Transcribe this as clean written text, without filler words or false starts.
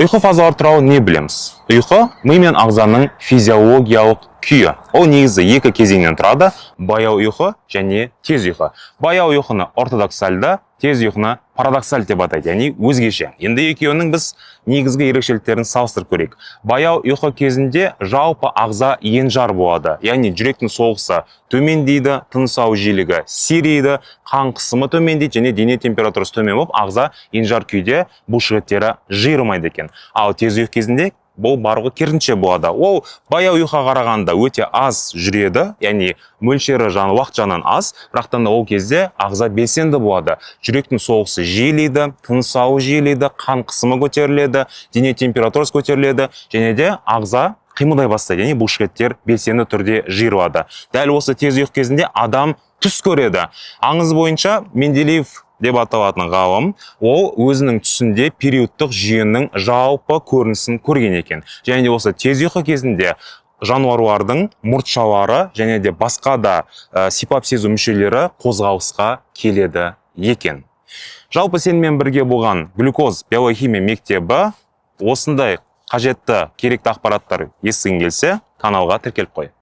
Ұйқы фазалары туралы не білеміз? Ұйқы ми мен ағзаның физиологиялық күйі. Ол негізі екі кезеңнен тұрады: баяу ұйқы және тез ұйқы. Баяу ұйқыны ортодоксальды, тез ұйқыны парадоксаль деп атайды, яғни өзгеше. Енді екеуінің біз негізгі ерекшеліктерін салыстырып көрейік. Баяу ұйқы кезінде жалпы ағза енжар болады, яғни жүректің соғысы төмендейді, тыныс алу жиілігі сирейді, қан қысымы төмендейді және дене температурасы төмен болып, ағза енжар күйде бұлшықеттері жиырмайды екен. Ал тез ұйқы кезінде бұл барлығы керісінше болады. Ол баяу ұйқыға қарағанда өте аз жүреді, яғни мөлшері уақыт жағынан аз, бірақтан да ол кезде ағза белсенді болады. Жүректің соғысы жиілейді, тыныс алу жиілейді, қан қысымы көтеріледі, дене температурасы көтеріледі және де ағза қимылдай бастайды, яғни бұлшықеттер белсенді түрде жиырылады. Дәл осы тез ұйқы кезінде адам түс көреді. Аңыз бойынша Менделеев деп аталатын ғалым, ол өзінің түсінде периодтық жүйенің жалпы көрінісін көрген екен. Және де осы тез ұйқы кезінде жануарлардың мұртшалары және де басқа да сипап сезу мүшелері қозғалысқа келеді екен. Жалпы сенімен бірге болған глюкоз биохимия мектебі осындай қажетті керекті ақпараттар естігің келсе, каналға тіркеліп қой.